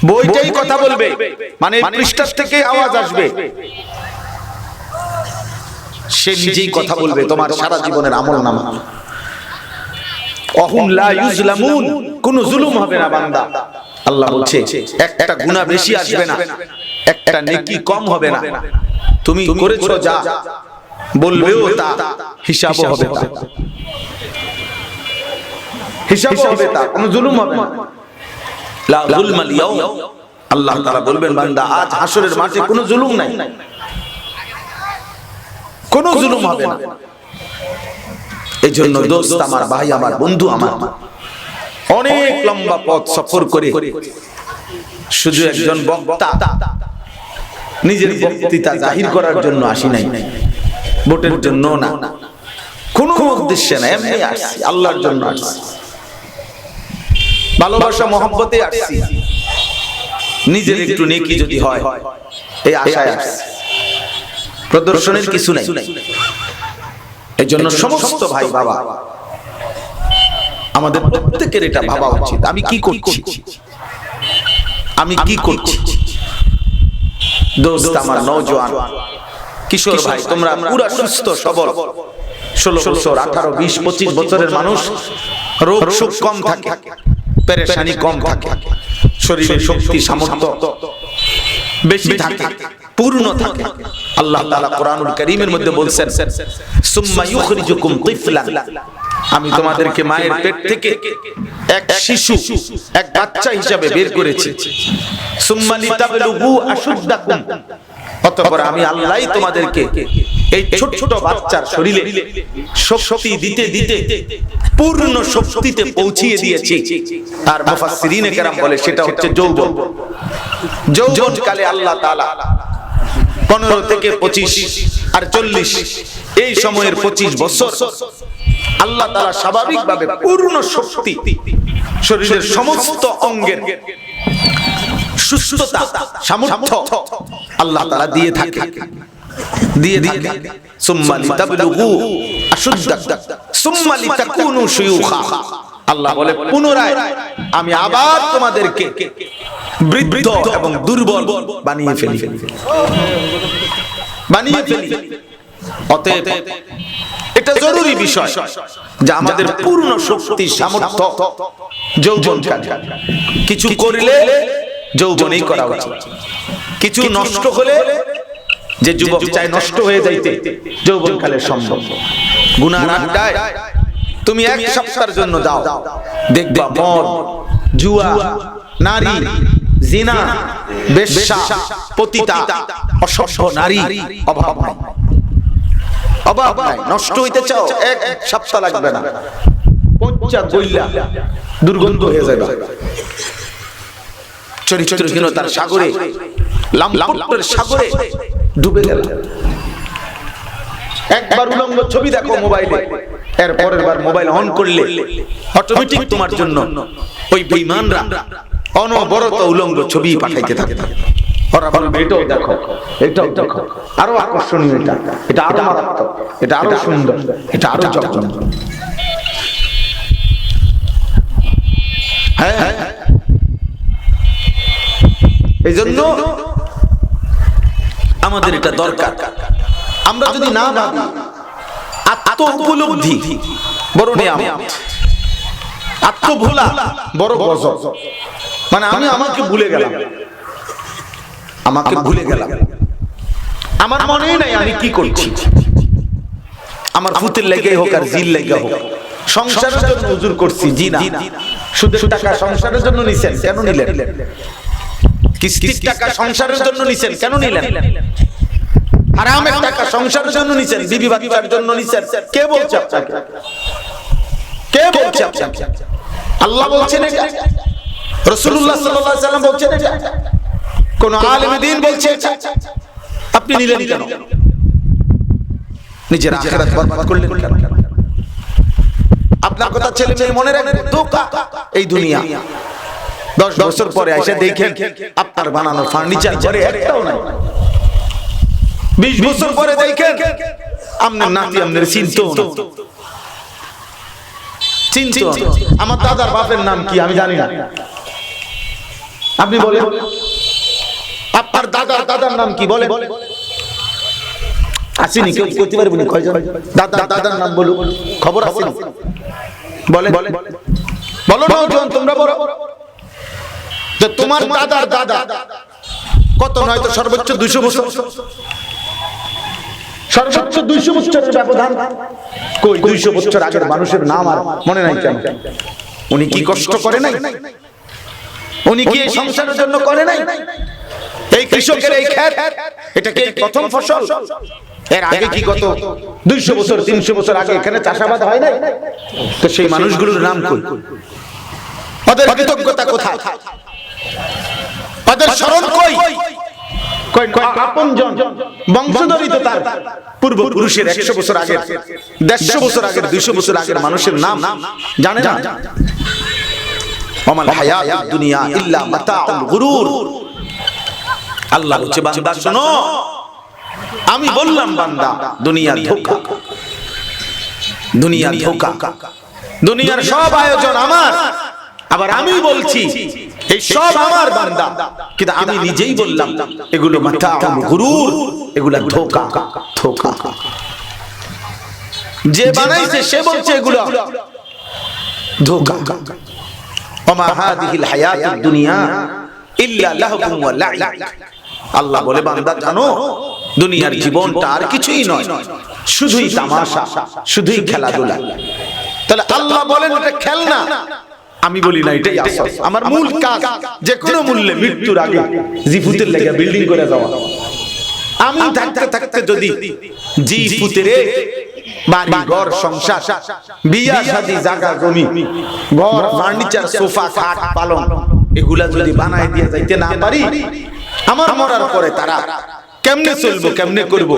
বইটাই কথা বলবে, মানে পৃষ্ঠার থেকে আওয়াজ আসবে, সে নিজেই কথা বলবে তোমার সারা জীবনের আমলনামা। অহুম লা ইউজলামুন, কোনো জুলুম হবে না বান্দা। আল্লাহ বলছে একটা গুনাহ বেশি আসবে না, একটা নেকি কম হবে না। তুমি করেছো যা, বলবেও তা, হিসাবও হবে তা, হিসাবও হবে তা, কোনো জুলুম হবে না। লা যুলমাল ইয়াউম, আল্লাহ তাআলা বলবেন বান্দা আজ হাসরের মাঠে কোনো জুলুম নাই, কোনো জুলুম হবে না। এই জন্য দোস্ত আমার, ভাই আমার, বন্ধু আমার, অনেক লম্বা পথ সফর করে শুধু একজন বক্তা নিজের বক্তৃতা জাহির করার জন্য আসি নাই, ভোটের জন্য না, কোনো উদ্দেশ্যে না, এমনি আসছি, আল্লাহর জন্য আসছি, ভালোবাসা মহব্বতে আসছি, নিজের একটু নেকি যদি হয় এই আশায় আসছি, প্রদর্শনের কিছু নাই। এই জন্য সমস্ত ভাই বাবা আমাদের প্রত্যেকের এটা ভাবা উচিত, আমি কি করছি, আমি কি করছি। দোস্ত আমার, নওজোয়ান কিশোর ভাই, তোমরা পুরা সুস্থ সবল, 16 বছর, 18, 20, 25 বছরের মানুষ, রোগ শোক কম থাকে, পেরেশানি কম থাকে, শরীরে শক্তি সামর্থ্য বেশি থাকে, পূর্ণ থাকে। আল্লাহ তাআলা কোরআনুল কারীমের মধ্যে বলছেন সুম্মা ইউখরিজুকুম তিফলান, আমি তোমাদেরকে মায়ের পেট থেকে এক শিশু, এক বাচ্চা হিসাবে বের করেছি। সুম্মা লিতাবলুগু আশুদ্দাকুম, অতঃপর আমি আল্লাহই তোমাদেরকে এই ছোট ছোট বাচ্চার শরীরে শক্তি দিতে দিতে পূর্ণ শক্তিতে পৌঁছিয়ে দিয়েছি। আর মুফাসসিরিনে কেরাম বলে সেটা হচ্ছে যৌবন। যৌবনকালে আল্লাহ তাআলা 15 থেকে 25 আর 40 এই সময়ের 25 বছর আল্লাহ তাআলা স্বাভাবিকভাবে পূর্ণ শক্তি, শরীরের সমস্ত অঙ্গের সুস্থতা সামর্থ্য আল্লাহ তাআলা দিয়ে থাকে, দিয়ে থাকে। সুম্মা লিতাবলুগু আশুদ্দাকুম সুম্মা লিতাকুনু শুয়ুখা, আল্লাহ বলে পুনরায় আমি আবার তোমাদেরকে বৃদ্ধ এবং দুর্বল বানিয়ে ফেলি, বানিয়ে ফেলি। অতএব এটা জরুরি বিষয় যে আমাদের পূর্ণ শক্তি সামর্থ্য যৌবনকালে কিছু করলে যৌবনেই করা উচিত, কিছু নষ্ট হলে, যে যুবক চায় নষ্ট হয়ে যাইতে, যৌবনকালে সম্ভব। গুনার আড্ডায় তুমি 1 সপ্তাহের জন্য যাও, দেখবা মদ, জুয়া, নারী, জিনা, বেশ্যা, পতিতা, অসভ্য নারী অভাব নাই, অভাব নাই। নষ্ট হইতে চাও 1 সপ্তাহ লাগবে না, পচা গইলা দুর্গন্ধ হয়ে যাবে। চরিত্রহীনতার সাগরে, লাম্পটের সাগরে ডুবে গেল। একবার উলঙ্গ ছবি দেখো মোবাইলে, এর পরের বার মোবাইল অন করলে অটোমেটিক তোমার জন্য ওই বেঈমানরা অনবরত উলঙ্গ ছবি পাঠাইতে থাকে। ওরা বলবে এটাও দেখো, এটাও দেখো, আরো আকর্ষণীয়, এটা, এটা আরো মারাত্মক, এটা আরো সুন্দর, এটা আরো জঘন্য। হ্যাঁ, এই জন্য আমাদের এটা দরকার। আমরা যদি না ভাবি, আত্ম উপলব্ধি বড় নিয়ামত, আত্মভোলা বড় গজব। মানে আমি আমাকে ভুলে গেলাম, আমাকে ভুলে গেলাম, আমার মনেই নাই আমি কি করছি। আমার ফুতের লেগে হোক আর জিল লেগে হোক, সংসারের জন্য হুজুর করছি, জি না। সুদের টাকা সংসারের জন্য নিছেন, কেন নিলেন? কিস্তির টাকা সংসারের জন্য নিছেন, কেন নিলেন? হারামের টাকা সংসারের জন্য নিছেন, বিবি বাচ্চার জন্য নিছেন, কে বলছে আপনাকে? কে বলছে আপনাকে? আল্লাহ বলছেন এটা, রাসূলুল্লাহ সাল্লাল্লাহু আলাইহি ওয়াসাল্লাম বলছেন এটা, কোন আলেম দ্বীন বলছে এটা, আপনি নিলেন কেন? নিজের আখিরাত বরবাদ করলেন কেন? আপনার কথা ছেলে মেয়ে মনে রাখবে, ধোঁকা এই দুনিয়া। 10 বছর পরে এসে দেখেন আপনার বানানো ফার্নিচার ঘরে একটাও নাই। 20 বছর পরে দেখেন আপনার নাতি আপনার চিনতো না, চিনতো। আমার দাদার বাপের নাম কি আমি জানি না, আপনি বলেন আপনার দাদার দাদার নাম কি? বলে আসেনি কেউ করতে পারবে না। কয়জন দাদার নাম বলো, খবর আসেনি? বলে বলো নওজোয়ান, তোমরা বলো যে তোমার দাদার দাদা কত, নয়তো সর্বোচ্চ 200 বছর, সর্বোচ্চ 200 বছরের ব্যবধান। কই 200 বছর আগের মানুষের নাম আর মনে নাই কেন? উনি কি কষ্ট করে নাই? উনি কি এই সংসারের জন্য করে নাই? এই কৃষকের এই ক্ষেত, এটা কি প্রথম ফসল? এর আগে কি কত 200 বছর 300 বছর আগে এখানে চাষাবাদ হয় নাই? তো সেই মানুষগুলোর নাম কই? ওদের কৃতজ্ঞতা কোথায়? ওদের স্মরণ কই? আপনজন বংশধরই তো তার পূর্বপুরুষের 100 বছর আগের, 150 বছর আগের, 200 বছর আগের মানুষের নাম জানে না। ওমাল হায়াতুদ দুনিয়া ইল্লা মাতাউল গুরুর। আল্লাহ বলছে বান্দা শোনো, আমি বললাম বান্দা দুনিয়া ধোঁকা, দুনিয়া ধোঁকা, দুনিয়ার সব আয়োজন আমার, আবার আমি বলছি এই সব আমার বান্দা, কিন্তু আমি নিজেই বললাম এগুলো মাতাউল গুরুর, এগুলো ধোঁকা, ধোঁকা। যে বানাইছে সে বলছে এগুলো ধোঁকা। ওমা হাদিহিল হায়াতুদ দুনিয়া ইল্লা লাহবুন ওয়া লাইব। আল্লাহ বলে বান্দা জানো দুনিয়ার জীবনটা আর কিছুই নয়, শুধুই তামাশা, শুধুই খেলাধুলা। তাহলে আল্লাহ বলেন এটা খেলনা, আমি বলি না এটাই আসল। আমার মূল কাজ যে কোনো মূল্যে মৃত্যুর আগে জিফুতের লেগে বিল্ডিং করে যাওয়া। আমি থাকতে থাকতে যদি জিফুতের বাড়ি ঘর সংসার বিয়া শাদী জায়গা জমি ঘর ফার্নিচার সোফা খাট পালং এগুলা যদি বানায় দিয়ে যাইতে না পারি, আমার মরার পরে তারা কেমনে চলবো, কেমনে করব?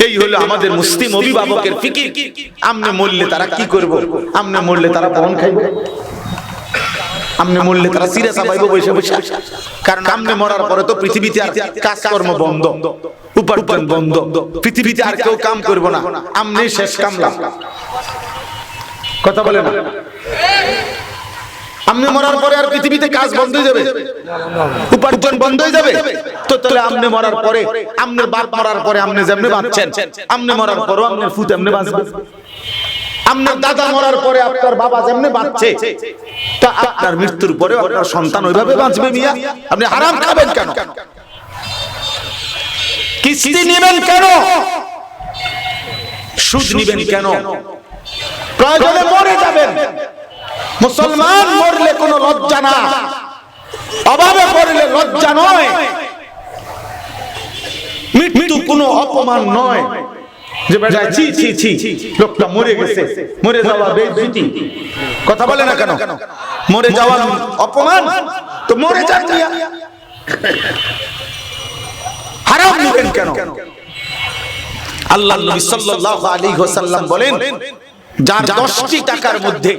এই হলো আমাদের মুসলিম অভিভাবকের ফিকির। আমনে মরলে তারা কি করব? আমনে মরলে তারা বন খাইবে, আমনে মরলে তারা সিরা চাবাইবো বসে বসে। কারণ আমনে মরার পরে তো পৃথিবীতে আর কাজকর্ম বন্ধ, উপার্জন বন্ধ, পৃথিবীতে আর কেউ কাম করবো না, আমনে শেষ কামলা। কথা বলে না? আমনে মরার পরে আর পৃথিবীতে কাজ বন্ধ হয়ে যাবে, উপার্জন বন্ধ হয়ে যাবে। তো তাহলে আমনে মরার পরে, আমনের বাপ মরার পরে আমনে যেমনে বাঁচছেন, আমনে মরার পরও আমনের ফুত এমনে বাঁচবে। আপনার দাদা মরার পরে আপনার বাবা যেমনে বাঁচছে, তা আপনার মৃত্যুর পরে আপনার সন্তান ওইভাবে বাঁচবে। মিয়া আপনি হারাম খাবেন কেন? কিস্তি নেবেন কেন? সুদ নেবেন কেন? প্রয়োজনে মরে যাবেন। মুসলমান মরলে কোনো লজ্জা না, অভাবে পড়লে লজ্জা নয়, মৃত্যু কোনো অপমান নয় যে বেটা ছি ছি ছি লোকটা মরে গেছে, মরে যাওয়া বেইজ্জতি। কথা বলে না কেন? মরে যাওয়া অপমান, তো মরে যান মিয়া। হারাম নেবেন কেন? আল্লাহ নবী সাল্লাল্লাহু আলাইহি ওয়াসাল্লাম বলেন যার 10টি টাকার মধ্যে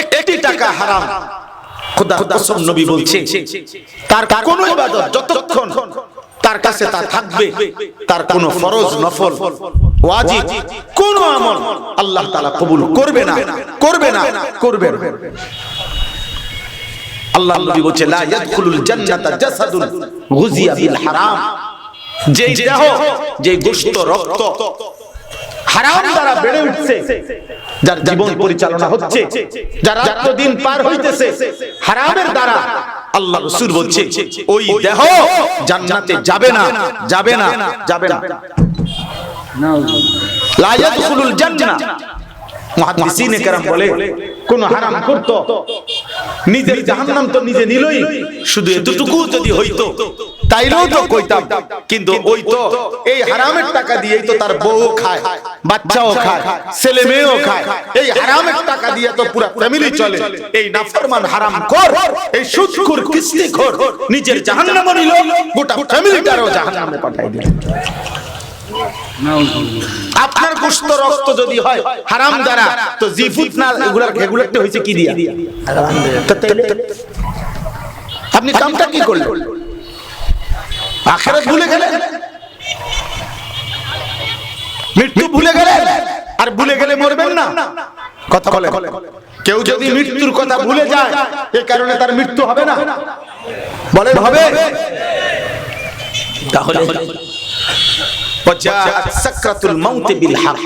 1টি টাকা হারাম, খোদার কসম নবী বলছে তার কোন ইবাদত যতক্ষণ তার কাছে তা থাকবে, তার কোন ফরজ নফল ওয়াজিব কোন আমল আল্লাহ তাআলা কবুল করবে না, করবে না, করবে না। আল্লাহ নবী বলছে লা ইয়াদখুলুল জান্নাতা জাসাদুন গুযিয়া বিল হারাম। যে দেহ, যে গোশত রক্ত হারাম দ্বারা বেড়ে উঠছে, যার জীবন পরিচালনা হচ্ছে, যার রাত দিন পার হইতেছে হারামের দ্বারা, আল্লাহ রাসূল বলছে ওই দেহ জান্নাতে যাবে না, যাবে না, যাবে না। লা ইয়াদখুলুল জান্নাহ। মুহাদ্দিসিনে কেরাম বলে কোন হারাম করত নিজের জাহান্নাম তো নিজে নিলই, শুধু এতটুকু যদি হইতো তাইলেও তো কইতাম, কিন্তু ওই তো এই হারামের টাকা দিয়েই তো তার বউ খায়, বাচ্চাও খায়, ছেলে মেয়েও খায়, এই হারামের টাকা দিয়ে তো পুরো ফ্যামিলি চলে। এই নাফরমান হারামখোর, এই সুদখোর, কিস্তিখোর নিজের জাহান্নামে নিল, গোটা ফ্যামিলিটারও জাহান্নামে পাঠাই দিল। আপনার গোশত রক্ত যদি হয় হারাম দ্বারা, তো জিফুত না এগুলাতে হইছে কি দিয়া? আপনি কামটা কি করলেন? আখিরাত ভুলে গেলেন, মৃত্যু ভুলে গেলেন। আর ভুলে গেলে মরবেন না। কথা বলে কেউ যদি মৃত্যুর কথা ভুলে যায় এই কারণে তার মৃত্যু হবে না? বলেন হবে? তাহলে ওয়াজাআত সাকরাতুল মাউত বিল হক,